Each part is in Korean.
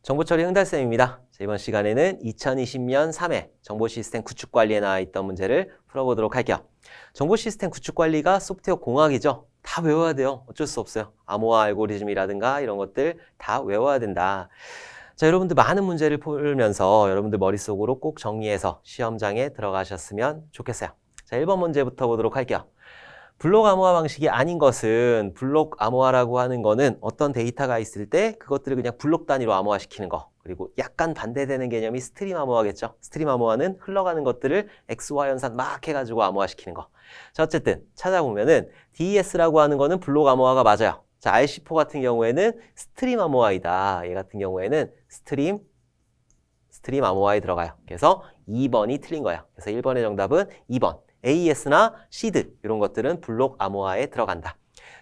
정보처리 흥달쌤입니다. 이번 시간에는 2020년 3회 정보시스템 구축관리에 나와 있던 문제를 풀어보도록 할게요. 정보시스템 구축관리가 소프트웨어 공학이죠. 다 외워야 돼요. 어쩔 수 없어요. 암호화 알고리즘이라든가 이런 것들 다 외워야 된다. 자, 여러분들 많은 문제를 풀면서 여러분들 머릿속으로 꼭 정리해서 시험장에 들어가셨으면 좋겠어요. 자, 1번 문제부터 보도록 할게요. 블록 암호화 방식이 아닌 것은, 블록 암호화라고 하는 거는 어떤 데이터가 있을 때 그것들을 그냥 블록 단위로 암호화시키는 거. 그리고 약간 반대되는 개념이 스트림 암호화겠죠. 스트림 암호화는 흘러가는 것들을 X, Y 연산 막 해가지고 암호화시키는 거. 자, 어쨌든 찾아보면은 DES라고 하는 거는 블록 암호화가 맞아요. 자, RC4 같은 경우에는 스트림 암호화이다. 얘 같은 경우에는 스트림 암호화에 들어가요. 그래서 2번이 틀린 거예요. 그래서 1번의 정답은 2번. AES나 시드 이런 것들은 블록 암호화에 들어간다.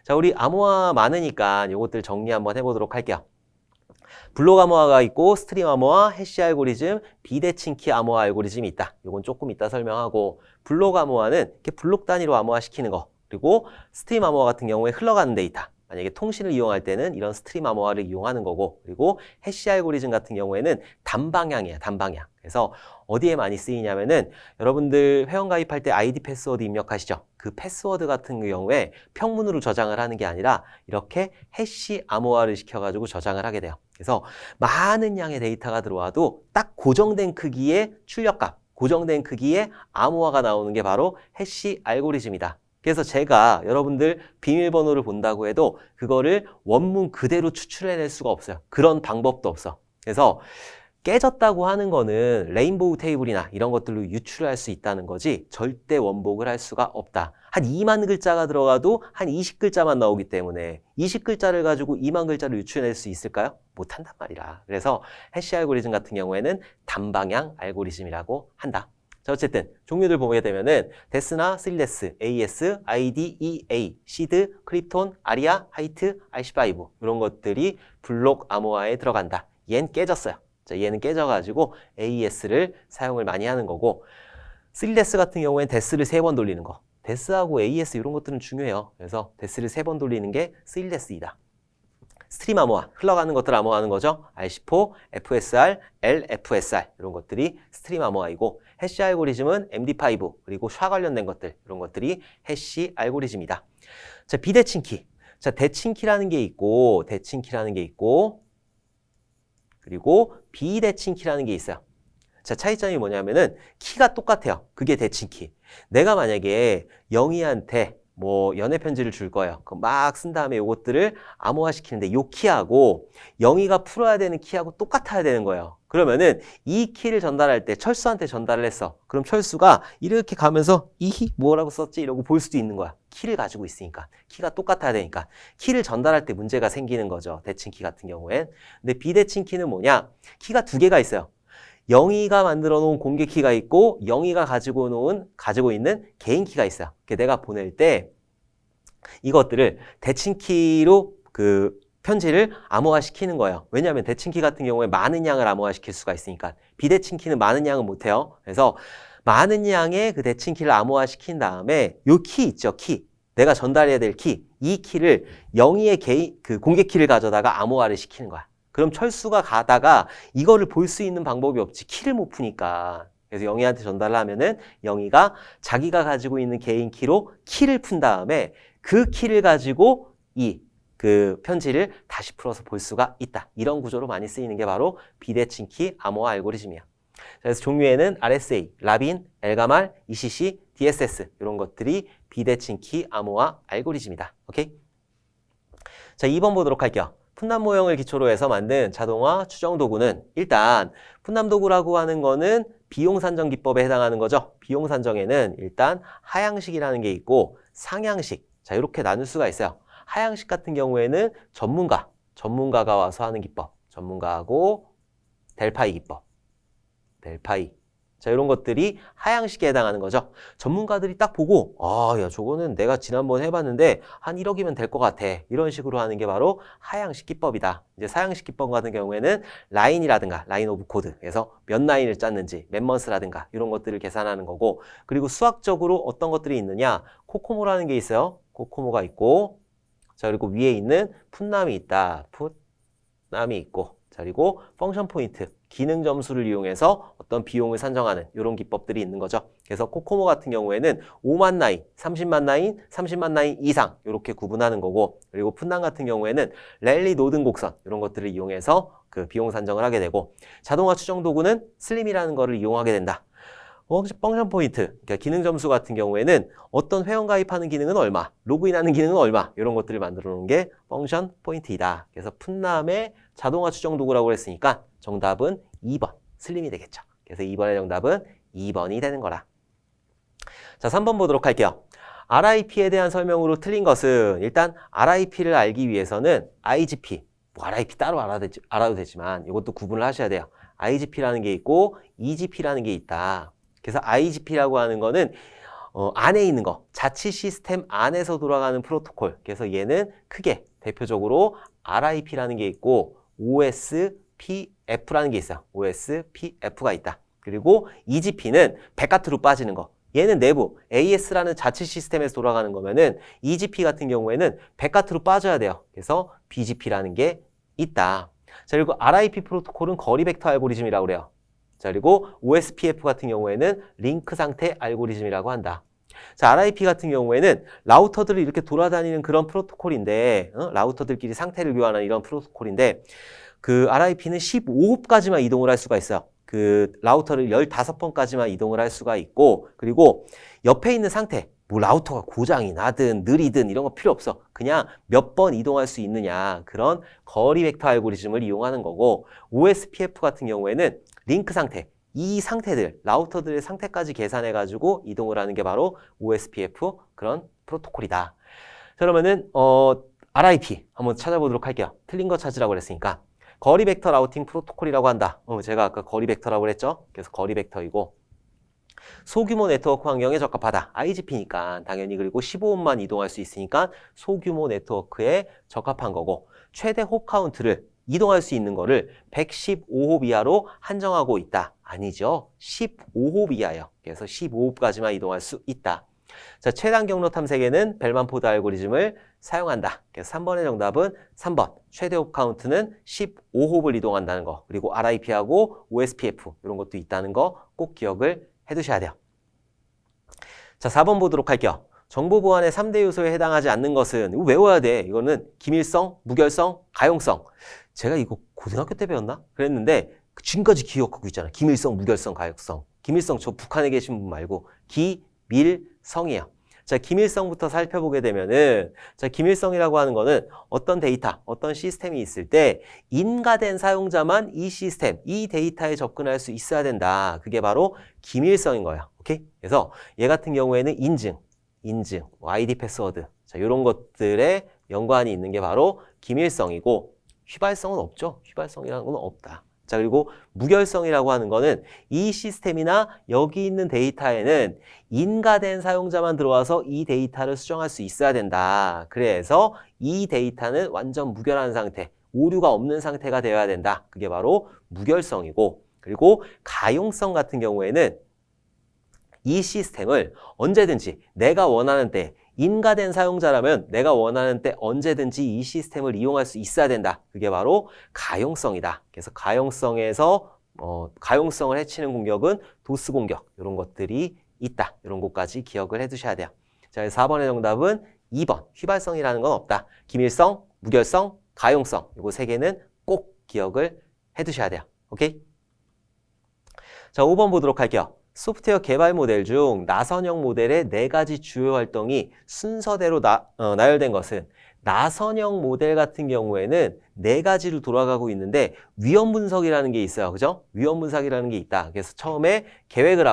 자, 우리 암호화 많으니까 이것들 정리 한번 해보도록 할게요. 블록 암호화가 있고 스트림 암호화, 해시 알고리즘, 비대칭키 암호화 알고리즘이 있다. 이건 조금 이따 설명하고, 블록 암호화는 이렇게 블록 단위로 암호화시키는 거, 그리고 스트림 암호화 같은 경우에 흘러가는 데이터. 만약에 통신을 이용할 때는 이런 스트림 암호화를 이용하는 거고, 그리고 해시 알고리즘 같은 경우에는 단방향이에요, 단방향. 그래서 어디에 많이 쓰이냐면은 여러분들 회원 가입할 때 아이디 패스워드 입력하시죠? 그 패스워드 같은 경우에 평문으로 저장을 하는 게 아니라 이렇게 해시 암호화를 시켜가지고 저장을 하게 돼요. 그래서 많은 양의 데이터가 들어와도 딱 고정된 크기의 출력값, 고정된 크기의 암호화가 나오는 게 바로 해시 알고리즘이다. 그래서 제가 여러분들 비밀번호를 본다고 해도 그거를 원문 그대로 추출해낼 수가 없어요. 그런 방법도 없어. 그래서 깨졌다고 하는 거는 레인보우 테이블이나 이런 것들로 유출할 수 있다는 거지 절대 원복을 할 수가 없다. 한 2만 글자가 들어가도 한 20글자만 나오기 때문에 20글자를 가지고 2만 글자를 유출해낼 수 있을까요? 못한단 말이라. 그래서 해시 알고리즘 같은 경우에는 단방향 알고리즘이라고 한다. 자, 어쨌든 종류들 보게 되면은 데스나 스릴데스, AES, IDEA, 시드, 크립톤, 아리아, 하이트, RC5 이런 것들이 블록 암호화에 들어간다. 얘는 깨졌어요. 자, 얘는 깨져가지고 AES를 사용을 많이 하는 거고, 스릴데스 같은 경우에는 데스를 3번 돌리는 거. 데스하고 AES 이런 것들은 중요해요. 그래서 데스를 3번 돌리는 게 스릴데스이다. 스트림 암호화, 흘러가는 것들 암호화하는 거죠. RC4, FSR, LFSR 이런 것들이 스트림 암호화이고, 해시 알고리즘은 MD5 그리고 샤 관련된 것들 이런 것들이 해시 알고리즘이다. 자, 비대칭키. 자, 대칭키라는 게 있고 그리고 비대칭키라는 게 있어요. 자, 차이점이 뭐냐면은 키가 똑같아요. 그게 대칭키. 내가 만약에 영희한테 뭐 연애 편지를 줄 거예요. 그럼 막 쓴 다음에 요것들을 암호화시키는데 요 키하고 영희가 풀어야 되는 키하고 똑같아야 되는 거예요. 그러면은 이 키를 전달할 때 철수한테 전달을 했어. 그럼 철수가 이렇게 가면서 이 뭐라고 썼지? 이러고 볼 수도 있는 거야. 키를 가지고 있으니까. 키가 똑같아야 되니까. 키를 전달할 때 문제가 생기는 거죠. 대칭키 같은 경우엔. 근데 비대칭키는 뭐냐? 키가 2개가 있어요. 영희가 만들어 놓은 공개 키가 있고 영희가 가지고 있는 개인 키가 있어요. 내가 보낼 때 이것들을 대칭키로 그 편지를 암호화 시키는 거예요. 왜냐하면 대칭키 같은 경우에 많은 양을 암호화 시킬 수가 있으니까. 비대칭키는 많은 양은 못 해요. 그래서 많은 양의 그 대칭키를 암호화 시킨 다음에 요 키 있죠, 키. 내가 전달해야 될 키. 이 키를 영희의 그 공개 키를 가져다가 암호화를 시키는 거야. 그럼 철수가 가다가 이거를 볼 수 있는 방법이 없지. 키를 못 푸니까. 그래서 영희한테 전달을 하면은 영희가 자기가 가지고 있는 개인 키로 키를 푼 다음에 그 키를 가지고 그 편지를 다시 풀어서 볼 수가 있다. 이런 구조로 많이 쓰이는 게 바로 비대칭키 암호화 알고리즘이야. 그래서 종류에는 RSA, 라빈, 엘가말, ECC, DSS 이런 것들이 비대칭키 암호화 알고리즘이다. 오케이? 자, 2번 보도록 할게요. 푼남 모형을 기초로 해서 만든 자동화 추정 도구는, 일단 푼남 도구라고 하는 거는 비용 산정 기법에 해당하는 거죠. 비용 산정에는 일단 하향식이라는 게 있고 상향식. 자, 이렇게 나눌 수가 있어요. 하향식 같은 경우에는 전문가가 와서 하는 기법. 전문가하고 델파이 기법. 델파이. 자, 이런 것들이 하향식에 해당하는 거죠. 전문가들이 딱 보고, 야, 저거는 내가 지난번 해봤는데 한 1억이면 될 것 같아. 이런 식으로 하는 게 바로 하향식 기법이다. 이제 사향식 기법 같은 경우에는 라인이라든가, 라인 오브 코드. 그래서 몇 라인을 짰는지, 몇 먼스라든가 이런 것들을 계산하는 거고, 그리고 수학적으로 어떤 것들이 있느냐, 코코모라는 게 있어요. 코코모가 있고, 자, 그리고 위에 있는 풋남이 있다. 풋남이 있고, 자, 그리고 펑션 포인트, 기능 점수를 이용해서 어떤 비용을 산정하는 이런 기법들이 있는 거죠. 그래서 코코모 같은 경우에는 5만 라인, 30만 라인, 30만 라인 이상 이렇게 구분하는 거고, 그리고 푼난 같은 경우에는 랠리 노등 곡선 이런 것들을 이용해서 그 비용 산정을 하게 되고, 자동화 추정 도구는 슬림이라는 거를 이용하게 된다. 펑션 포인트, 그러니까 기능 점수 같은 경우에는 어떤 회원 가입하는 기능은 얼마, 로그인하는 기능은 얼마 이런 것들을 만들어 놓은 게 펑션 포인트이다. 그래서 푼남의 자동화 추정 도구라고 했으니까 정답은 2번 슬림이 되겠죠. 그래서 2번의 정답은 2번이 되는 거라. 자, 3번 보도록 할게요. RIP에 대한 설명으로 틀린 것은, 일단 RIP를 알기 위해서는 IGP, 뭐 RIP 따로 알아도 되지만 이것도 구분을 하셔야 돼요. IGP라는 게 있고 EGP라는 게 있다. 그래서 IGP라고 하는 거는 안에 있는 거, 자치 시스템 안에서 돌아가는 프로토콜. 그래서 얘는 크게 대표적으로 RIP라는 게 있고 OSPF라는 게 있어요. OSPF가 있다. 그리고 EGP는 바깥으로 빠지는 거. 얘는 내부 AS라는 자치 시스템에서 돌아가는 거면은 EGP 같은 경우에는 바깥으로 빠져야 돼요. 그래서 BGP라는 게 있다. 자, 그리고 RIP 프로토콜은 거리 벡터 알고리즘이라고 그래요. 자, 그리고 OSPF 같은 경우에는 링크 상태 알고리즘이라고 한다. 자, RIP 같은 경우에는 라우터들이 이렇게 돌아다니는 그런 프로토콜인데, 라우터들끼리 상태를 교환하는 이런 프로토콜인데, 그 RIP는 15홉까지만 이동을 할 수가 있어요. 그 라우터를 15번까지만 이동을 할 수가 있고, 그리고 옆에 있는 상태, 뭐 라우터가 고장이 나든 느리든 이런 거 필요 없어. 그냥 몇 번 이동할 수 있느냐, 그런 거리 벡터 알고리즘을 이용하는 거고, OSPF 같은 경우에는 링크 상태, 이 상태들, 라우터들의 상태까지 계산해가지고 이동을 하는 게 바로 OSPF 그런 프로토콜이다. 자, 그러면은 RIP 한번 찾아보도록 할게요. 틀린 거 찾으라고 그랬으니까. 거리 벡터 라우팅 프로토콜이라고 한다. 제가 아까 거리 벡터라고 그랬죠? 그래서 거리 벡터이고, 소규모 네트워크 환경에 적합하다. IGP니까 당연히, 그리고 15홈만 이동할 수 있으니까 소규모 네트워크에 적합한 거고, 최대 홉 카운트를 이동할 수 있는 거를 115홉 이하로 한정하고 있다. 아니죠. 15홉 이하예요. 그래서 15홉까지만 이동할 수 있다. 자, 최단 경로 탐색에는 벨만 포드 알고리즘을 사용한다. 그래서 3번의 정답은 3번. 최대 홉 카운트는 15홉을 이동한다는 거. 그리고 RIP하고 OSPF 이런 것도 있다는 거 꼭 기억을 해두셔야 돼요. 자, 4번 보도록 할게요. 정보 보안의 3대 요소에 해당하지 않는 것은, 이거 외워야 돼. 이거는 기밀성, 무결성, 가용성. 제가 이거 고등학교 때 배웠나? 그랬는데 지금까지 기억하고 있잖아. 기밀성, 무결성, 가용성. 기밀성, 저 북한에 계신 분 말고 기밀성이에요. 자, 기밀성부터 살펴보게 되면은, 자, 기밀성이라고 하는 거는 어떤 데이터, 어떤 시스템이 있을 때 인가된 사용자만 이 시스템, 이 데이터에 접근할 수 있어야 된다. 그게 바로 기밀성인 거예요. 오케이? 그래서 얘 같은 경우에는 인증, 뭐 아이디 패스워드, 자, 이런 것들에 연관이 있는 게 바로 기밀성이고, 휘발성은 없죠. 휘발성이라는 건 없다. 자, 그리고 무결성이라고 하는 거는 이 시스템이나 여기 있는 데이터에는 인가된 사용자만 들어와서 이 데이터를 수정할 수 있어야 된다. 그래서 이 데이터는 완전 무결한 상태, 오류가 없는 상태가 되어야 된다. 그게 바로 무결성이고, 그리고 가용성 같은 경우에는 이 시스템을 언제든지 내가 원하는 때, 인가된 사용자라면 내가 원하는 때 언제든지 이 시스템을 이용할 수 있어야 된다. 그게 바로 가용성이다. 그래서 가용성에서 가용성을 해치는 공격은 도스 공격, 이런 것들이 있다. 이런 것까지 기억을 해두셔야 돼요. 자, 4번의 정답은 2번. 휘발성이라는 건 없다. 기밀성, 무결성, 가용성, 이거 세 개는 꼭 기억을 해두셔야 돼요. 오케이? 자, 5번 보도록 할게요. 소프트웨어 개발 모델 중 나선형 모델의 4가지 주요 활동이 순서대로 나열된 것은, 나선형 모델 같은 경우에는 4가지로 돌아가고 있는데 위험 분석이라는 게 있어요. 그죠? 위험 분석이라는 게 있다. 그래서 처음에 계획을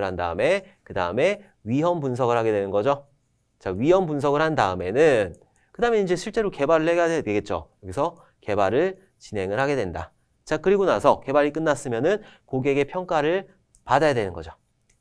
한 다음에 그 다음에 위험 분석을 하게 되는 거죠. 자, 위험 분석을 한 다음에는 그 다음에 이제 실제로 개발을 해야 되겠죠. 여기서 개발을 진행을 하게 된다. 자, 그리고 나서 개발이 끝났으면은 고객의 평가를 받아야 되는 거죠.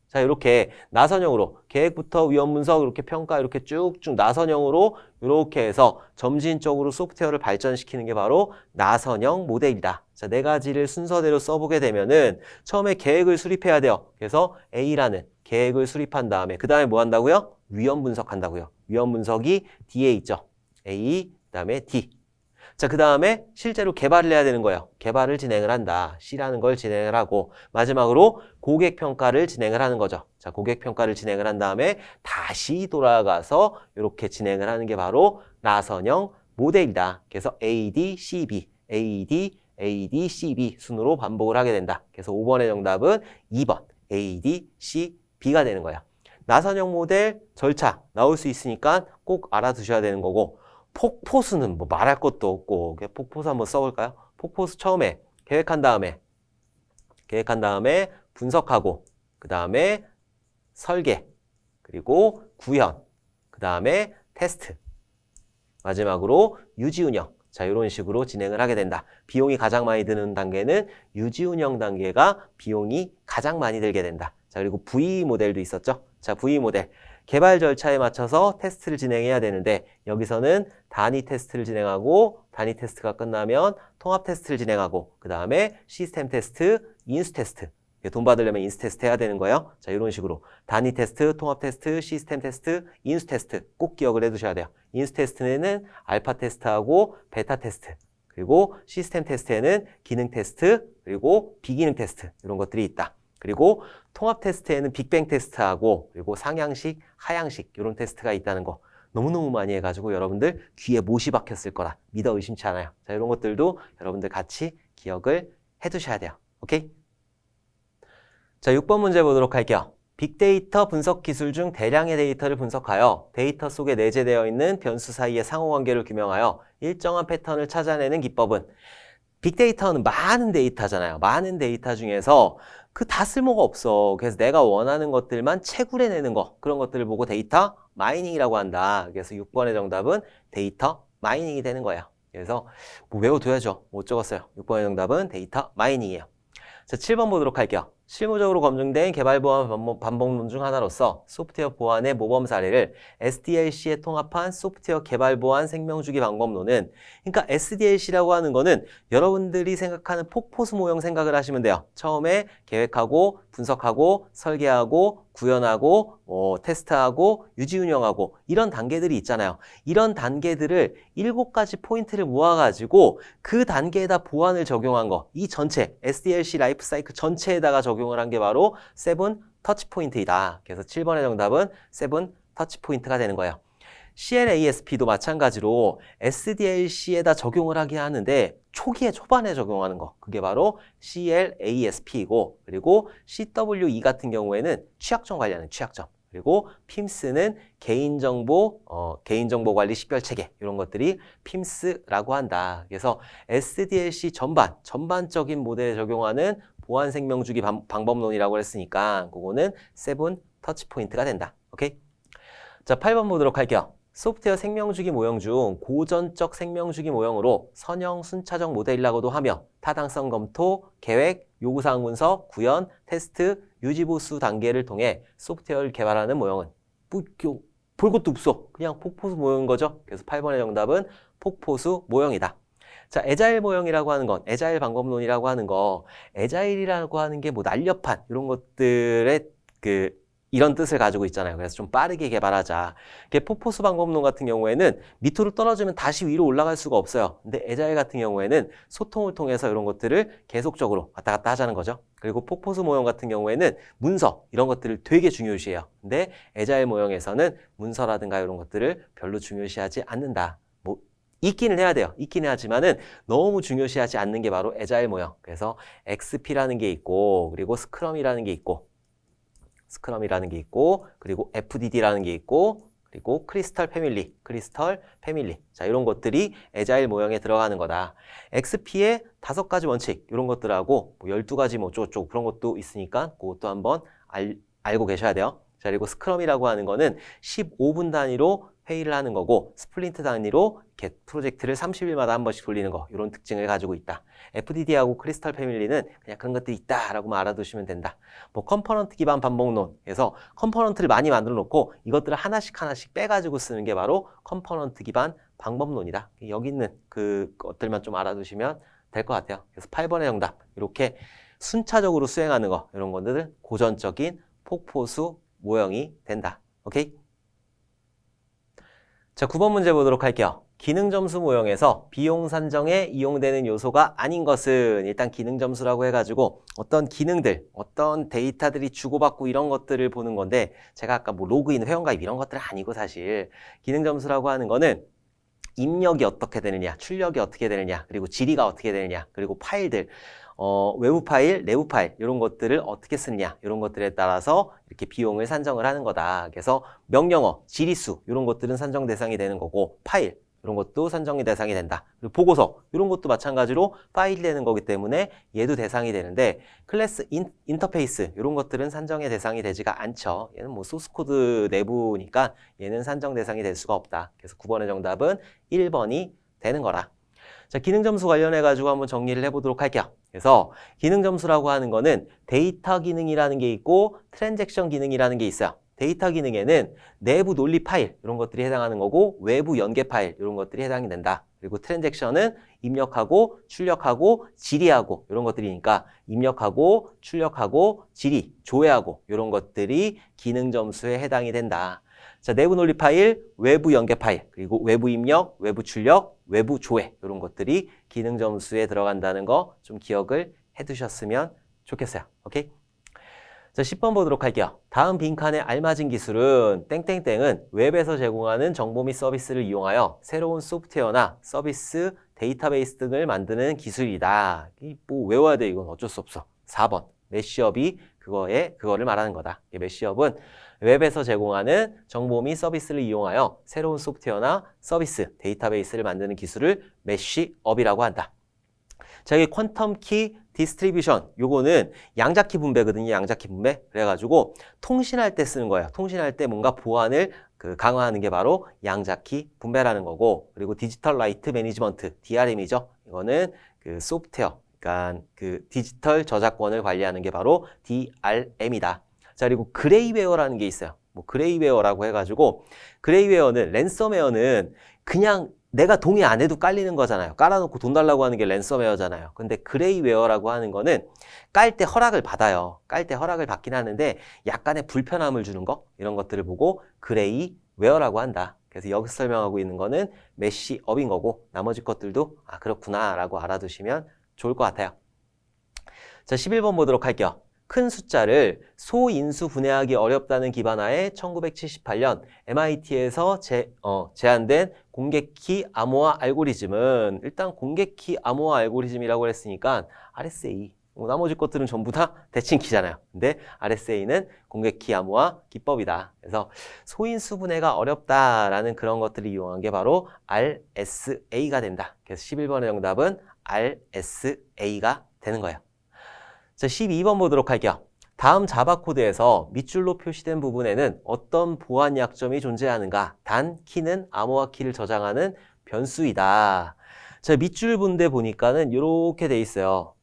자, 이렇게 나선형으로 계획부터 위험 분석, 이렇게 평가, 이렇게 쭉쭉 나선형으로 이렇게 해서 점진적으로 소프트웨어를 발전시키는 게 바로 나선형 모델이다. 자, 4가지를 순서대로 써보게 되면은 처음에 계획을 수립해야 돼요. 그래서 A라는 계획을 수립한 다음에 그 다음에 뭐 한다고요? 위험 분석한다고요. 위험 분석이 D에 있죠. A, 그 다음에 D. 자, 그 다음에 실제로 개발을 해야 되는 거예요. 개발을 진행을 한다. C라는 걸 진행을 하고 마지막으로 고객평가를 진행을 하는 거죠. 자, 고객평가를 진행을 한 다음에 다시 돌아가서 이렇게 진행을 하는 게 바로 나선형 모델이다. 그래서 A, D, C, B, A, D, A, D, C, B 순으로 반복을 하게 된다. 그래서 5번의 정답은 2번 A, D, C, B가 되는 거예요. 나선형 모델 절차 나올 수 있으니까 꼭 알아두셔야 되는 거고 폭포수는 뭐 말할 것도 없고 폭포수 한번 써볼까요? 폭포수 처음에 계획한 다음에 분석하고 그 다음에 설계 그리고 구현 그 다음에 테스트 마지막으로 유지운영 자 이런 식으로 진행을 하게 된다. 비용이 가장 많이 드는 단계는 유지운영 단계가 비용이 가장 많이 들게 된다. 자 그리고 V 모델도 있었죠. 자 V 모델 개발 절차에 맞춰서 테스트를 진행해야 되는데 여기서는 단위 테스트를 진행하고 단위 테스트가 끝나면 통합 테스트를 진행하고 그 다음에 시스템 테스트, 인수 테스트 돈 받으려면 인수 테스트 해야 되는 거예요. 자 이런 식으로 단위 테스트, 통합 테스트, 시스템 테스트, 인수 테스트 꼭 기억을 해두셔야 돼요. 인수 테스트에는 알파 테스트하고 베타 테스트 그리고 시스템 테스트에는 기능 테스트 그리고 비기능 테스트 이런 것들이 있다. 그리고 통합 테스트에는 빅뱅 테스트하고 그리고 상향식, 하향식 이런 테스트가 있다는 거 너무너무 많이 해가지고 여러분들 귀에 못이 박혔을 거라 믿어 의심치 않아요. 자 이런 것들도 여러분들 같이 기억을 해두셔야 돼요. 오케이? 자 6번 문제 보도록 할게요. 빅데이터 분석 기술 중 대량의 데이터를 분석하여 데이터 속에 내재되어 있는 변수 사이의 상호관계를 규명하여 일정한 패턴을 찾아내는 기법은 빅데이터는 많은 데이터잖아요. 많은 데이터 중에서 그 다 쓸모가 없어. 그래서 내가 원하는 것들만 채굴해내는 거 그런 것들을 보고 데이터 마이닝이라고 한다. 그래서 6번의 정답은 데이터 마이닝이 되는 거예요. 그래서 뭐 외워둬야죠. 못 적었어요. 6번의 정답은 데이터 마이닝이에요. 자 7번 보도록 할게요. 실무적으로 검증된 개발 보안 반복론 중 하나로서 소프트웨어 보안의 모범 사례를 SDLC에 통합한 소프트웨어 개발 보안 생명주기 방법론은 그러니까 SDLC라고 하는 거는 여러분들이 생각하는 폭포수 모형 생각을 하시면 돼요. 처음에 계획하고 분석하고 설계하고 구현하고 테스트하고 유지 운영하고 이런 단계들이 있잖아요. 이런 단계들을 7가지 포인트를 모아가지고 그 단계에다 보안을 적용한 거 이 전체 SDLC 라이프 사이클 전체에다가 적용을 한 게 바로 7 터치 포인트이다. 그래서 7번의 정답은 7 터치 포인트가 되는 거예요. CLASP도 마찬가지로 SDLC에다 적용을 하긴 하는데 초기에 초반에 적용하는 거 그게 바로 CLASP이고 그리고 CWE 같은 경우에는 취약점 관리하는 취약점 그리고 PIMS는 개인정보 관리 식별체계 이런 것들이 PIMS라고 한다. 그래서 SDLC 전반적인 모델에 적용하는 보안 생명주기 방법론이라고 했으니까 그거는 7 터치 포인트가 된다. 오케이? 자, 8번 보도록 할게요. 소프트웨어 생명주기 모형 중 고전적 생명주기 모형으로 선형 순차적 모델이라고도 하며 타당성 검토, 계획, 요구사항 분석, 구현, 테스트, 유지보수 단계를 통해 소프트웨어를 개발하는 모형은 볼 것도 없어. 그냥 폭포수 모형인 거죠. 그래서 8번의 정답은 폭포수 모형이다. 자, 애자일 모형이라고 하는 건, 애자일 방법론이라고 하는 거, 애자일이라고 하는 게 뭐 날렵한 이런 것들의 이런 뜻을 가지고 있잖아요. 그래서 좀 빠르게 개발하자. 폭포수 방법론 같은 경우에는 밑으로 떨어지면 다시 위로 올라갈 수가 없어요. 근데 애자일 같은 경우에는 소통을 통해서 이런 것들을 계속적으로 왔다 갔다 하자는 거죠. 그리고 폭포수 모형 같은 경우에는 문서 이런 것들을 되게 중요시해요. 근데 애자일 모형에서는 문서라든가 이런 것들을 별로 중요시하지 않는다. 뭐 있기는 해야 돼요. 있기는 하지만은 너무 중요시하지 않는 게 바로 애자일 모형. 그래서 XP라는 게 있고 그리고 스크럼이라는 게 있고 그리고 FDD라는 게 있고 그리고 크리스털 패밀리 자 이런 것들이 애자일 모형에 들어가는 거다. XP의 5가지 원칙 이런 것들하고 뭐 12가지 뭐 어쩌고저쩌고 그런 것도 있으니까 그것도 한번 알고 계셔야 돼요. 자 그리고 스크럼이라고 하는 거는 15분 단위로 회의를 하는 거고 스플린트 단위로 이렇게 프로젝트를 30일마다 한 번씩 돌리는 거 이런 특징을 가지고 있다. FDD하고 크리스털 패밀리는 그냥 그런 것들이 있다라고만 알아두시면 된다. 뭐 컴포넌트 기반 반복론에서 컴포넌트를 많이 만들어 놓고 이것들을 하나씩 빼가지고 쓰는 게 바로 컴포넌트 기반 방법론이다. 여기 있는 그 것들만 좀 알아두시면 될 것 같아요. 그래서 8번의 정답 이렇게 순차적으로 수행하는 거 이런 것들은 고전적인 폭포수 모형이 된다. 오케이? 자, 9번 문제 보도록 할게요. 기능 점수 모형에서 비용 산정에 이용되는 요소가 아닌 것은 일단 기능 점수라고 해가지고 어떤 기능들, 어떤 데이터들이 주고받고 이런 것들을 보는 건데 제가 아까 뭐 로그인, 회원가입 이런 것들은 아니고 사실 기능 점수라고 하는 거는 입력이 어떻게 되느냐, 출력이 어떻게 되느냐, 그리고 질의가 어떻게 되느냐, 그리고 파일들, 외부 파일, 내부 파일 이런 것들을 어떻게 쓰느냐 이런 것들에 따라서 이렇게 비용을 산정을 하는 거다. 그래서 명령어, 지리수 이런 것들은 산정 대상이 되는 거고 파일 이런 것도 산정이 대상이 된다. 그리고 보고서 이런 것도 마찬가지로 파일이 되는 거기 때문에 얘도 대상이 되는데 클래스 인터페이스 이런 것들은 산정의 대상이 되지가 않죠. 얘는 뭐 소스코드 내부니까 얘는 산정 대상이 될 수가 없다. 그래서 9번의 정답은 1번이 되는 거라. 자, 기능 점수 관련해 가지고 한번 정리를 해보도록 할게요. 그래서 기능 점수라고 하는 거는 데이터 기능이라는 게 있고 트랜잭션 기능이라는 게 있어요. 데이터 기능에는 내부 논리 파일 이런 것들이 해당하는 거고 외부 연계 파일 이런 것들이 해당이 된다. 그리고 트랜잭션은 입력하고 출력하고 질의하고 이런 것들이니까 입력하고 출력하고 질의, 조회하고 이런 것들이 기능 점수에 해당이 된다. 자, 내부 논리 파일, 외부 연계 파일, 그리고 외부 입력, 외부 출력, 외부 조회 이런 것들이 기능 점수에 들어간다는 거 좀 기억을 해두셨으면 좋겠어요. 오케이? 자, 10번 보도록 할게요. 다음 빈칸에 알맞은 기술은 땡땡땡은 웹에서 제공하는 정보 및 서비스를 이용하여 새로운 소프트웨어나 서비스, 데이터베이스 등을 만드는 기술이다. 뭐 외워야 돼. 이건 어쩔 수 없어. 4번. 매시업이 그거를 말하는 거다. 매시업은 웹에서 제공하는 정보 및 서비스를 이용하여 새로운 소프트웨어나 서비스, 데이터베이스를 만드는 기술을 매시업이라고 한다. 자, 여기 퀀텀 키 디스트리뷰션 요거는 양자키 분배거든요. 양자키 분배. 그래가지고 통신할 때 쓰는 거예요. 통신할 때 뭔가 보안을 강화하는 게 바로 양자키 분배라는 거고, 그리고 디지털 라이트 매니지먼트 DRM이죠. 이거는 그 소프트웨어, 그러니까 그 디지털 저작권을 관리하는 게 바로 DRM이다. 자, 그리고 그레이웨어라는 게 있어요. 뭐 그레이웨어라고 해가지고 그레이웨어는 랜섬웨어는 그냥 내가 동의 안 해도 깔리는 거잖아요. 깔아놓고 돈 달라고 하는 게 랜섬웨어잖아요. 근데 그레이웨어라고 하는 거는 깔 때 허락을 받아요. 깔 때 허락을 받긴 하는데 약간의 불편함을 주는 거 이런 것들을 보고 그레이웨어라고 한다. 그래서 여기서 설명하고 있는 거는 매시업인 거고 나머지 것들도 아 그렇구나 라고 알아두시면 좋을 것 같아요. 자, 11번 보도록 할게요. 큰 숫자를 소인수 분해하기 어렵다는 기반하에 1978년 MIT에서 제안된 공개키 암호화 알고리즘은 일단 공개키 암호화 알고리즘이라고 했으니까 RSA 나머지 것들은 전부 다 대칭키잖아요. 근데 RSA는 공개키 암호화 기법이다. 그래서 소인수 분해가 어렵다라는 그런 것들을 이용한 게 바로 RSA가 된다. 그래서 11번의 정답은 RSA가 되는 거예요. 자, 12번 보도록 할게요. 다음 자바 코드에서 밑줄로 표시된 부분에는 어떤 보안 약점이 존재하는가? 단 키는 암호화 키를 저장하는 변수이다. 자, 밑줄 분대 보니까는 이렇게 돼 있어요.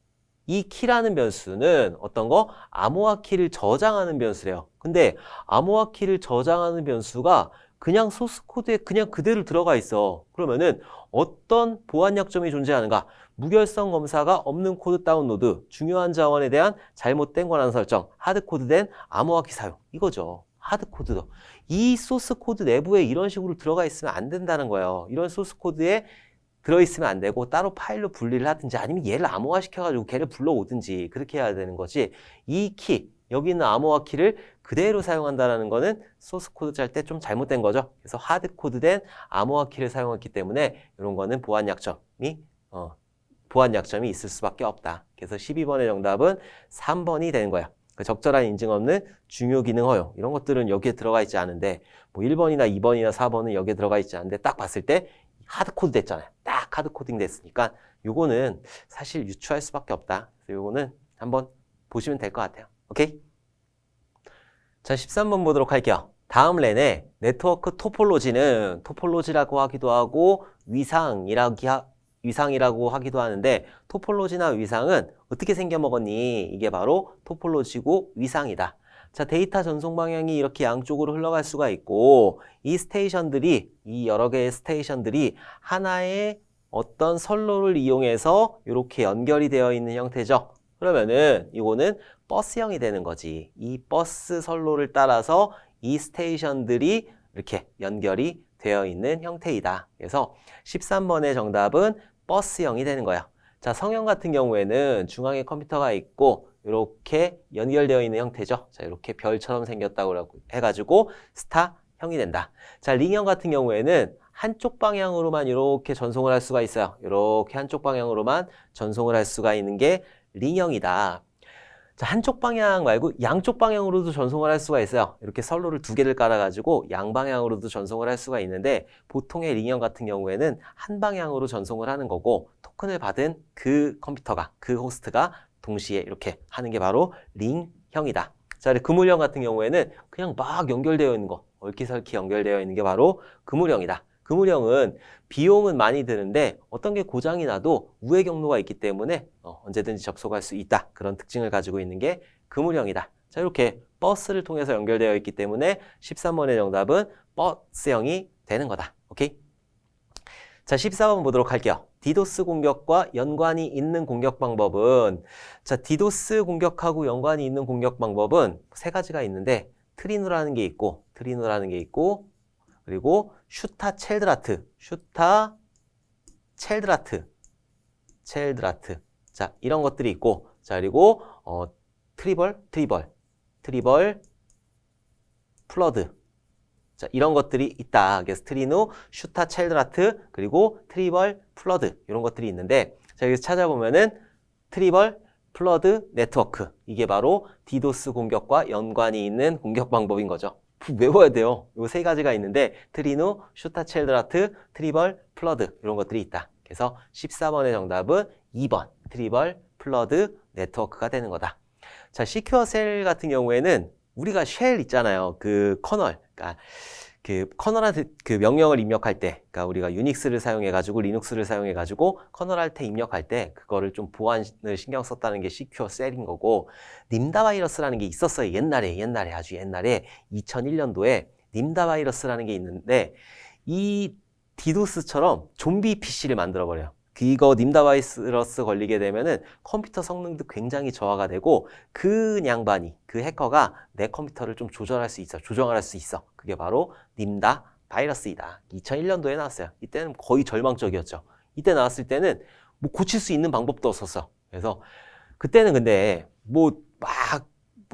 이 키라는 변수는 어떤 거? 암호화 키를 저장하는 변수래요. 근데 암호화 키를 저장하는 변수가 그냥 소스 코드에 그냥 그대로 들어가 있어. 그러면은 어떤 보안 약점이 존재하는가? 무결성 검사가 없는 코드 다운로드, 중요한 자원에 대한 잘못된 권한 설정, 하드코드된 암호화키 사용 이거죠. 하드코드도. 이 소스 코드 내부에 이런 식으로 들어가 있으면 안 된다는 거예요. 이런 소스 코드에 들어있으면 안 되고 따로 파일로 분리를 하든지 아니면 얘를 암호화 시켜가지고 걔를 불러오든지 그렇게 해야 되는 거지. 이 키, 여기 있는 암호화 키를 그대로 사용한다는 거는 소스 코드 짤 때 좀 잘못된 거죠. 그래서 하드코드된 암호화 키를 사용했기 때문에 이런 거는 보안 약점이 있을 수밖에 없다. 그래서 12번의 정답은 3번이 되는 거야. 그 적절한 인증 없는 중요 기능 허용 이런 것들은 여기에 들어가 있지 않은데 뭐 1번이나 2번이나 4번은 여기에 들어가 있지 않은데 딱 봤을 때 하드코드 됐잖아요. 딱 하드코딩 됐으니까 요거는 사실 유추할 수밖에 없다. 그래서 요거는 한번 보시면 될 것 같아요. 오케이? 자, 13번 보도록 할게요. 다음 란에 네트워크 토폴로지는 토폴로지라고 하기도 하고 위상이라고 하기도 하는데 토폴로지나 위상은 어떻게 생겨먹었니? 이게 바로 토폴로지고 위상이다. 자, 데이터 전송 방향이 이렇게 양쪽으로 흘러갈 수가 있고 이 여러 개의 스테이션들이 하나의 어떤 선로를 이용해서 이렇게 연결이 되어 있는 형태죠. 그러면은 이거는 버스형이 되는 거지. 이 버스 선로를 따라서 이 스테이션들이 이렇게 연결이 되어 있는 형태이다. 그래서 13번의 정답은 버스형이 되는 거야. 자, 성형 같은 경우에는 중앙에 컴퓨터가 있고 이렇게 연결되어 있는 형태죠. 자, 이렇게 별처럼 생겼다고 해가지고 스타형이 된다. 자, 링형 같은 경우에는 한쪽 방향으로만 이렇게 전송을 할 수가 있어요. 이렇게 한쪽 방향으로만 전송을 할 수가 있는 게 링형이다. 자, 한쪽 방향 말고 양쪽 방향으로도 전송을 할 수가 있어요. 이렇게 선로를 두 개를 깔아가지고 양방향으로도 전송을 할 수가 있는데 보통의 링형 같은 경우에는 한 방향으로 전송을 하는 거고 토큰을 받은 그 컴퓨터가, 그 호스트가 동시에 이렇게 하는 게 바로 링형이다. 자, 그물형 같은 경우에는 그냥 막 연결되어 있는 거, 얽히설키 연결되어 있는 게 바로 그물형이다. 그물형은 비용은 많이 드는데 어떤 게 고장이 나도 우회 경로가 있기 때문에 언제든지 접속할 수 있다. 그런 특징을 가지고 있는 게 그물형이다. 자, 이렇게 버스를 통해서 연결되어 있기 때문에 13번의 정답은 버스형이 되는 거다. 오케이? 자, 14번 보도록 할게요. 디도스 공격과 연관이 있는 공격 방법은, 자, 디도스 공격하고 연관이 있는 공격 방법은 세 가지가 있는데 트리누라는 게 있고 그리고 슈타 첼드라트. 자, 이런 것들이 있고, 자, 그리고 트리벌, 플러드. 자, 이런 것들이 있다. 그래서 트리누, 슈타 첼드라트, 그리고 트리벌, 플러드. 이런 것들이 있는데, 자, 여기서 찾아보면은 트리벌, 플러드, 네트워크. 이게 바로 디도스 공격과 연관이 있는 공격 방법인 거죠. 외워야 돼요. 요 세 가지가 있는데 트리누, 슈타 첼드라트, 트리벌, 플러드 이런 것들이 있다. 그래서 14번의 정답은 2번 트리벌, 플러드, 네트워크가 되는 거다. 자, 시큐어 셀 같은 경우에는 우리가 쉘 있잖아요. 그 커널, 그러니까 그 커널한테 그 명령을 입력할 때, 그러니까 우리가 유닉스를 사용해가지고 리눅스를 사용해가지고 커널한테 입력할 때 그거를 좀 보안을 신경 썼다는 게 시큐어 셀인 거고, 님다 바이러스라는 게 있었어요. 아주 옛날에 2001년도에 님다 바이러스라는 게 있는데 이 디도스처럼 좀비 PC를 만들어 버려요. 이거 님다 바이러스 걸리게 되면은 컴퓨터 성능도 굉장히 저하가 되고 그 양반이, 그 해커가 내 컴퓨터를 좀 조정할 수 있어. 그게 바로 님다 바이러스이다. 2001년도에 나왔어요. 이때는 거의 절망적이었죠. 이때 나왔을 때는 뭐 고칠 수 있는 방법도 없었어. 그래서 그때는 근데 뭐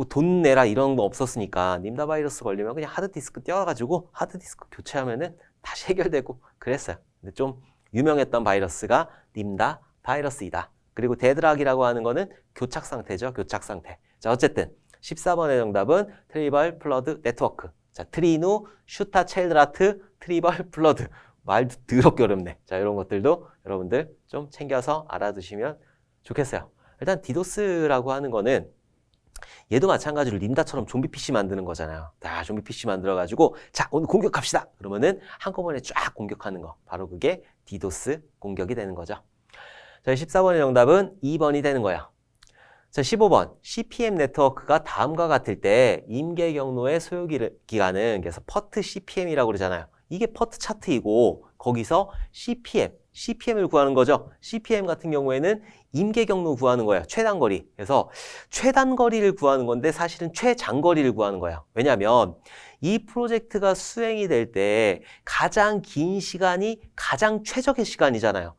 돈 내라 이런 거 없었으니까 님다 바이러스 걸리면 그냥 하드디스크 떼어가지고 하드디스크 교체하면은 다시 해결되고 그랬어요. 근데 좀 유명했던 바이러스가 님다 바이러스이다. 그리고 데드락이라고 하는 거는 교착 상태죠. 교착 상태. 자, 어쨌든 14번의 정답은 트리벌, 플러드, 네트워크. 자, 트리누, 슈타 첼드라트, 트리벌, 플러드. 말도 더럽게 어렵네. 자, 이런 것들도 여러분들 좀 챙겨서 알아두시면 좋겠어요. 일단 디도스라고 하는 거는 얘도 마찬가지로 님다처럼 좀비 PC 만드는 거잖아요. 자, 좀비 PC 만들어가지고 자, 오늘 공격합시다. 그러면은 한꺼번에 쫙 공격하는 거. 바로 그게 디도스 공격이 되는 거죠. 자, 14번의 정답은 2번이 되는 거예요. 자, 15번. CPM 네트워크가 다음과 같을 때 임계 경로의 소요 기간은 그래서 퍼트 CPM이라고 그러잖아요. 이게 퍼트 차트이고 거기서 CPM을 구하는 거죠. CPM 같은 경우에는 임계 경로 구하는 거예요. 최단거리. 그래서 최단거리를 구하는 건데 사실은 최장거리를 구하는 거예요. 왜냐하면 이 프로젝트가 수행이 될 때 가장 긴 시간이 가장 최적의 시간이잖아요.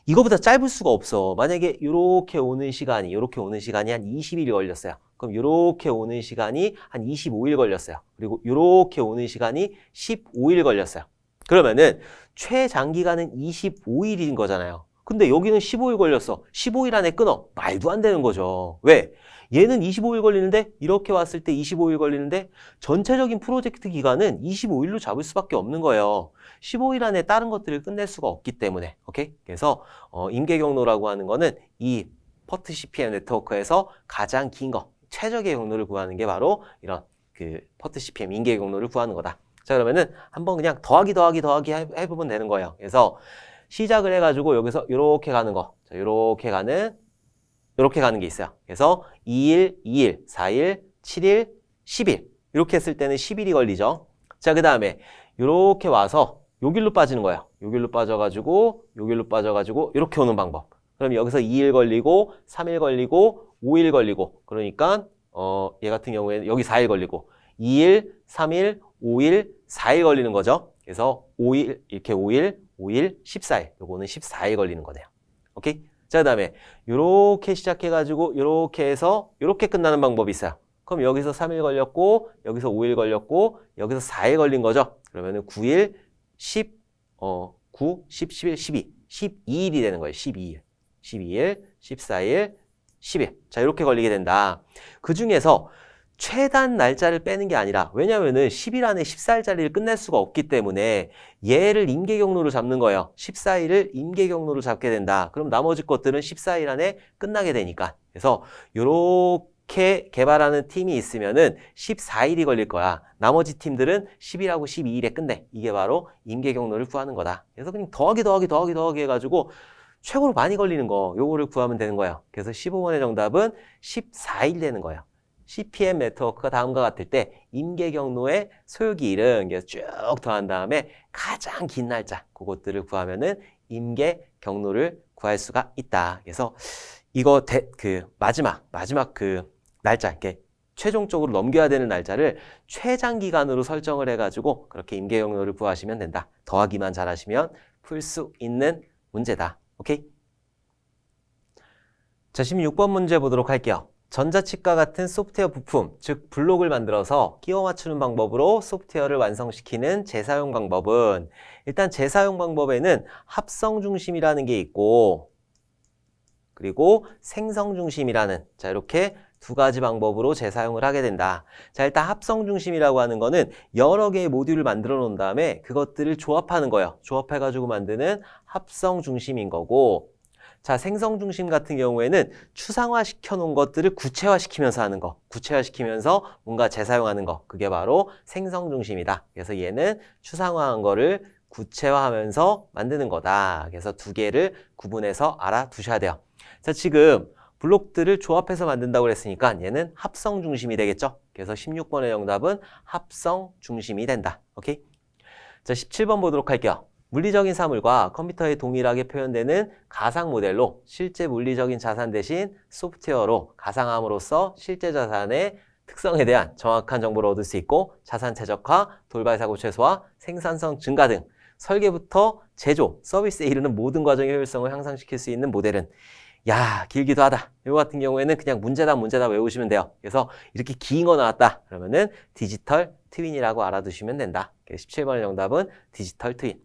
이거보다 짧을 수가 없어. 만약에 이렇게 오는 시간이 한 20일이 걸렸어요. 그럼 이렇게 오는 시간이 한 25일 걸렸어요. 그리고 이렇게 오는 시간이 15일 걸렸어요. 그러면은 최장기간은 25일인 거잖아요. 근데 여기는 15일 걸렸어. 15일 안에 끊어. 말도 안 되는 거죠. 왜? 얘는 25일 걸리는데 이렇게 왔을 때 25일 걸리는데 전체적인 프로젝트 기간은 25일로 잡을 수밖에 없는 거예요. 15일 안에 다른 것들을 끝낼 수가 없기 때문에. 오케이? 그래서 임계 경로라고 하는 거는 이 퍼트 CPM 네트워크에서 가장 긴 거, 최적의 경로를 구하는 게 바로 이런 그 퍼트 CPM 임계 경로를 구하는 거다. 자, 그러면은 한번 그냥 더하기 해보면 되는 거예요. 그래서 시작을 해가지고 여기서 이렇게 가는 거, 자, 이렇게 가는 게 있어요. 그래서 2일, 2일, 4일, 7일, 10일 이렇게 했을 때는 10일이 걸리죠. 자, 그 다음에 이렇게 와서 요 길로 빠지는 거예요. 요 길로 빠져가지고 이렇게 오는 방법. 그럼 여기서 2일 걸리고 3일 걸리고 5일 걸리고 그러니까 얘 같은 경우에는 여기 4일 걸리고 2일, 3일, 5일, 4일 걸리는 거죠. 그래서 5일, 이렇게 5일, 5일, 14일. 요거는 14일 걸리는 거네요. 오케이? 자, 그 다음에 요렇게 시작해가지고 요렇게 해서 요렇게 끝나는 방법이 있어요. 그럼 여기서 3일 걸렸고, 여기서 5일 걸렸고, 여기서 4일 걸린 거죠. 그러면은 9일, 10, 9, 10, 11, 12. 12일이 되는 거예요. 12일. 12일, 14일, 10일. 자, 이렇게 걸리게 된다. 그 중에서 최단 날짜를 빼는 게 아니라, 왜냐면은 10일 안에 14일짜리를 끝낼 수가 없기 때문에 얘를 임계경로로 잡는 거예요. 14일을 임계경로로 잡게 된다. 그럼 나머지 것들은 14일 안에 끝나게 되니까. 그래서 요렇게 개발하는 팀이 있으면은 14일이 걸릴 거야. 나머지 팀들은 10일하고 12일에 끝내. 이게 바로 임계경로를 구하는 거다. 그래서 그냥 더하기 해가지고 최고로 많이 걸리는 거, 요거를 구하면 되는 거예요. 그래서 15번의 정답은 14일 되는 거예요. CPM 네트워크가 다음과 같을 때 임계경로의 소요기일은 쭉 더한 다음에 가장 긴 날짜, 그것들을 구하면은 임계경로를 구할 수가 있다. 그래서 이거 마지막 그 날짜, 이렇게 최종적으로 넘겨야 되는 날짜를 최장기간으로 설정을 해가지고 그렇게 임계경로를 구하시면 된다. 더하기만 잘하시면 풀 수 있는 문제다. 오케이? 자, 16번 문제 보도록 할게요. 전자칩과 같은 소프트웨어 부품, 즉 블록을 만들어서 끼워 맞추는 방법으로 소프트웨어를 완성시키는 재사용 방법은, 일단 재사용 방법에는 합성 중심이라는 게 있고, 그리고 생성 중심이라는, 자, 이렇게 두 가지 방법으로 재사용을 하게 된다. 자, 일단 합성 중심이라고 하는 거는 여러 개의 모듈을 만들어 놓은 다음에 그것들을 조합하는 거예요. 조합해가지고 만드는 합성 중심인 거고, 자, 생성 중심 같은 경우에는 추상화시켜 놓은 것들을 구체화시키면서 하는 거, 구체화시키면서 뭔가 재사용하는 거, 그게 바로 생성 중심이다. 그래서 얘는 추상화한 거를 구체화하면서 만드는 거다. 그래서 두 개를 구분해서 알아두셔야 돼요. 자, 지금 블록들을 조합해서 만든다고 그랬으니까 얘는 합성 중심이 되겠죠? 그래서 16번의 정답은 합성 중심이 된다. 오케이? 자, 17번 보도록 할게요. 물리적인 사물과 컴퓨터에 동일하게 표현되는 가상 모델로 실제 물리적인 자산 대신 소프트웨어로 가상함으로써 실제 자산의 특성에 대한 정확한 정보를 얻을 수 있고 자산 최적화, 돌발 사고 최소화, 생산성 증가 등 설계부터 제조, 서비스에 이르는 모든 과정의 효율성을 향상시킬 수 있는 모델은, 야, 길기도 하다. 이거 같은 경우에는 그냥 문제다 외우시면 돼요. 그래서 이렇게 긴 거 나왔다. 그러면은 디지털 트윈이라고 알아두시면 된다. 17번의 정답은 디지털 트윈.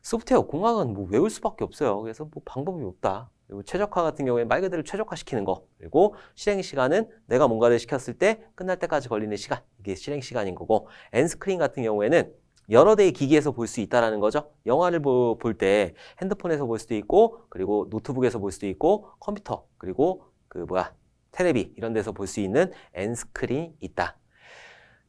소프트웨어 공학은 뭐 외울 수밖에 없어요. 그래서 뭐 방법이 없다. 그리고 최적화 같은 경우에 말 그대로 최적화시키는 거. 그리고 실행 시간은 내가 뭔가를 시켰을 때 끝날 때까지 걸리는 시간. 이게 실행 시간인 거고, 엔스크린 같은 경우에는 여러 대의 기기에서 볼 수 있다라는 거죠. 영화를 볼 때 핸드폰에서 볼 수도 있고, 그리고 노트북에서 볼 수도 있고, 컴퓨터, 그리고 테레비 이런 데서 볼 수 있는 엔스크린이 있다.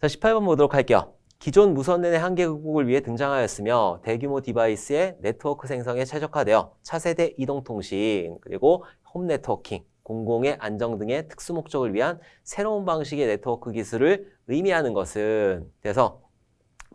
자, 18번 보도록 할게요. 기존 무선랜의 한계 극복을 위해 등장하였으며 대규모 디바이스의 네트워크 생성에 최적화되어 차세대 이동통신, 그리고 홈 네트워킹, 공공의 안정 등의 특수 목적을 위한 새로운 방식의 네트워크 기술을 의미하는 것은, 그래서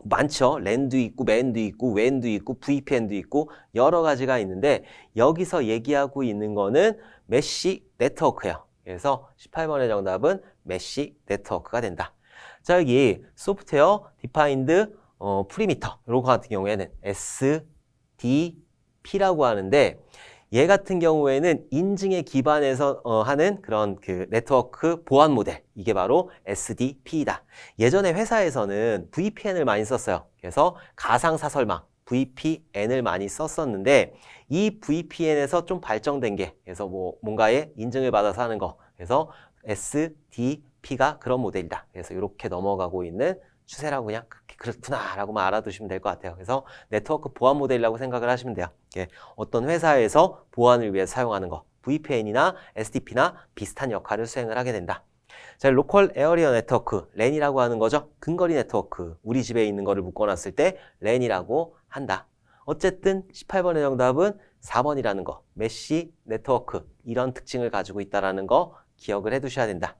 많죠. 랜도 있고, 맨도 있고, 웬도 있고, VPN도 있고 여러 가지가 있는데 여기서 얘기하고 있는 거는 메쉬 네트워크예요. 그래서 18번의 정답은 메쉬 네트워크가 된다. 자, 여기 소프트웨어 디파인드 프리미터 이런 거 같은 경우에는 SDP라고 하는데, 얘 같은 경우에는 인증에 기반해서 하는 그런 그 네트워크 보안 모델, 이게 바로 SDP이다. 예전에 회사에서는 VPN을 많이 썼어요. 그래서 가상사설망 VPN을 많이 썼었는데, 이 VPN에서 좀 발전된 게, 그래서 뭔가에 인증을 받아서 하는 거, 그래서 SDP가 그런 모델이다. 그래서 이렇게 넘어가고 있는 추세라고 그냥 그렇구나 라고만 알아두시면 될 것 같아요. 그래서 네트워크 보안 모델이라고 생각을 하시면 돼요. 어떤 회사에서 보안을 위해 사용하는 거, VPN이나 SDP나 비슷한 역할을 수행을 하게 된다. 자, 로컬 에어리어 네트워크, 랜이라고 하는 거죠. 근거리 네트워크, 우리 집에 있는 거를 묶어놨을 때 랜이라고 한다. 어쨌든 18번의 정답은 4번이라는 거, 메쉬 네트워크, 이런 특징을 가지고 있다는 거 기억을 해두셔야 된다.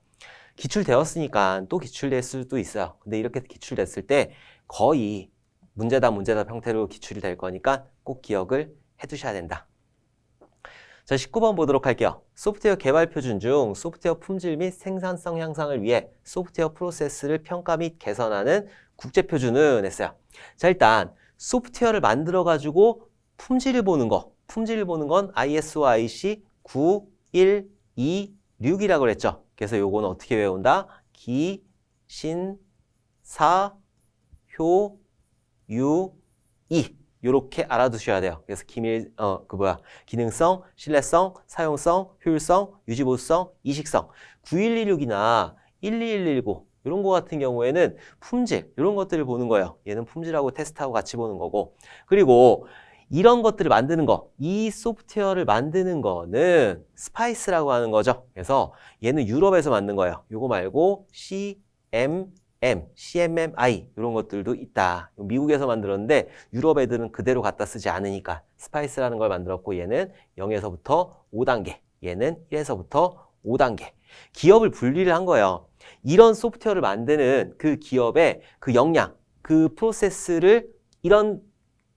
기출되었으니까 또 기출될 수도 있어요. 근데 이렇게 기출됐을 때 거의 문제다 형태로 기출이 될 거니까 꼭 기억을 해두셔야 된다. 자, 19번 보도록 할게요. 소프트웨어 개발 표준 중 소프트웨어 품질 및 생산성 향상을 위해 소프트웨어 프로세스를 평가 및 개선하는 국제 표준은 했어요. 자, 일단 소프트웨어를 만들어가지고 품질을 보는 거. 품질을 보는 건 ISO IC 9126이라고 그랬죠. 그래서 요거는 어떻게 외운다? 기, 신, 사, 효, 유, 이. 요렇게 알아두셔야 돼요. 그래서 기능성, 신뢰성, 사용성, 효율성, 유지보수성, 이식성. 9126이나 12119 이런 거 같은 경우에는 품질 이런 것들을 보는 거예요. 얘는 품질하고 테스트하고 같이 보는 거고. 그리고 이런 것들을 만드는 거, 이 소프트웨어를 만드는 거는 스파이스라고 하는 거죠. 그래서 얘는 유럽에서 만든 거예요. 요거 말고 CMMI 이런 것들도 있다. 미국에서 만들었는데 유럽 애들은 그대로 갖다 쓰지 않으니까 스파이스라는 걸 만들었고 얘는 0에서부터 5단계, 얘는 1에서부터 5단계. 기업을 분리를 한 거예요. 이런 소프트웨어를 만드는 그 기업의 그 역량, 그 프로세스를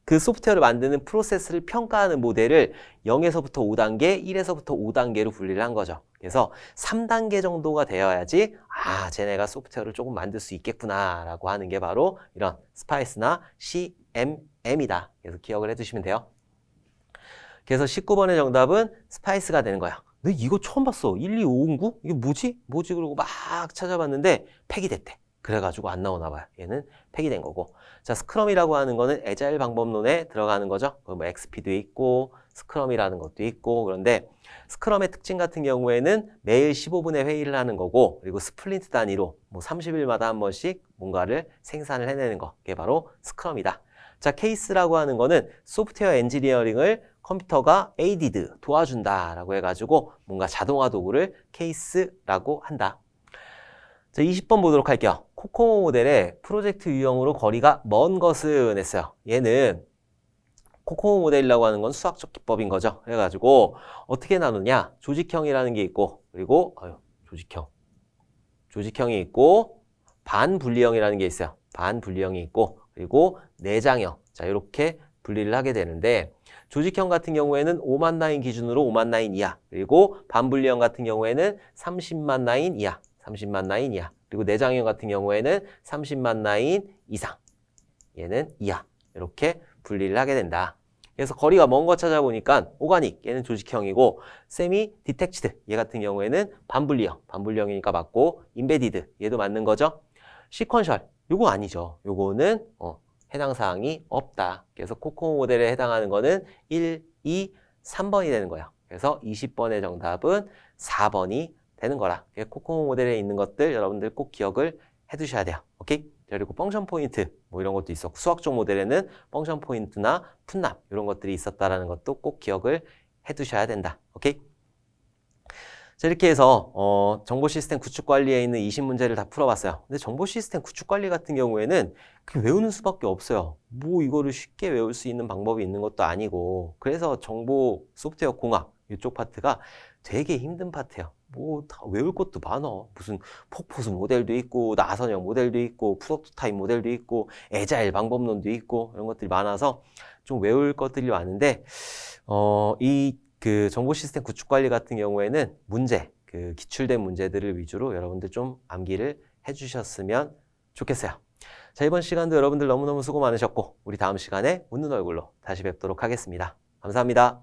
그 소프트웨어를 만드는 프로세스를 평가하는 모델을 0에서부터 5단계, 1에서부터 5단계로 분리를 한 거죠. 그래서 3단계 정도가 되어야지 쟤네가 소프트웨어를 조금 만들 수 있겠구나 라고 하는 게 바로 이런 스파이스나 CMM이다. 그래서 기억을 해두시면 돼요. 그래서 19번의 정답은 스파이스가 되는 거야. 근데 이거 처음 봤어. 12509? 이게 뭐지? 그러고 막 찾아봤는데 폐기됐대. 그래가지고 안 나오나 봐요. 얘는 폐기된 거고. 자, 스크럼이라고 하는 거는 애자일 방법론에 들어가는 거죠. 뭐 XP도 있고 스크럼이라는 것도 있고. 그런데 스크럼의 특징 같은 경우에는 매일 15분의 회의를 하는 거고, 그리고 스플린트 단위로 뭐 30일마다 한 번씩 뭔가를 생산을 해내는 거. 그게 바로 스크럼이다. 자, 케이스라고 하는 거는 소프트웨어 엔지니어링을 컴퓨터가 aided, 도와준다라고 해가지고 뭔가 자동화 도구를 케이스라고 한다. 자, 20번 보도록 할게요. 코코모 모델의 프로젝트 유형으로 거리가 먼 것은 했어요. 얘는 코코모 모델이라고 하는 건 수학적 기법인 거죠. 그래가지고 어떻게 나누냐? 조직형이라는 게 있고, 그리고 조직형이 있고, 반분리형이라는 게 있어요. 반분리형이 있고, 그리고 내장형. 자, 이렇게 분리를 하게 되는데, 조직형 같은 경우에는 5만 라인 기준으로 5만 라인 이하, 그리고 반분리형 같은 경우에는 30만 라인 이하, 30만 라인 이하, 그리고 내장형 같은 경우에는 30만 라인 이상, 얘는 이하, 이렇게 분리를 하게 된다. 그래서 거리가 먼 거 찾아보니까 오가닉, 얘는 조직형이고, 세미 디텍치드, 얘 같은 경우에는 반분리형이니까 맞고, 인베디드, 얘도 맞는 거죠. 시퀀셜, 요거 아니죠. 요거는 해당 사항이 없다. 그래서 코코모 모델에 해당하는 거는 1, 2, 3번이 되는 거예요. 그래서 20번의 정답은 4번이 되는 거라. 코코모 모델에 있는 것들 여러분들 꼭 기억을 해두셔야 돼요. 오케이? 그리고 펑션 포인트 뭐 이런 것도 있었고, 수학적 모델에는 펑션 포인트나 풋납 이런 것들이 있었다라는 것도 꼭 기억을 해두셔야 된다. 오케이? 자, 이렇게 해서 정보 시스템 구축 관리에 있는 20문제를 다 풀어봤어요. 근데 정보 시스템 구축 관리 같은 경우에는 그냥 외우는 수밖에 없어요. 뭐 이거를 쉽게 외울 수 있는 방법이 있는 것도 아니고, 그래서 정보 소프트웨어 공학 이쪽 파트가 되게 힘든 파트예요. 뭐 다 외울 것도 많아. 무슨 폭포수 모델도 있고, 나선형 모델도 있고, 프로토타입 모델도 있고, 애자일 방법론도 있고, 이런 것들이 많아서 좀 외울 것들이 많은데, 그 정보 시스템 구축 관리 같은 경우에는 그 기출된 문제들을 위주로 여러분들 좀 암기를 해주셨으면 좋겠어요. 자, 이번 시간도 여러분들 너무너무 수고 많으셨고, 우리 다음 시간에 웃는 얼굴로 다시 뵙도록 하겠습니다. 감사합니다.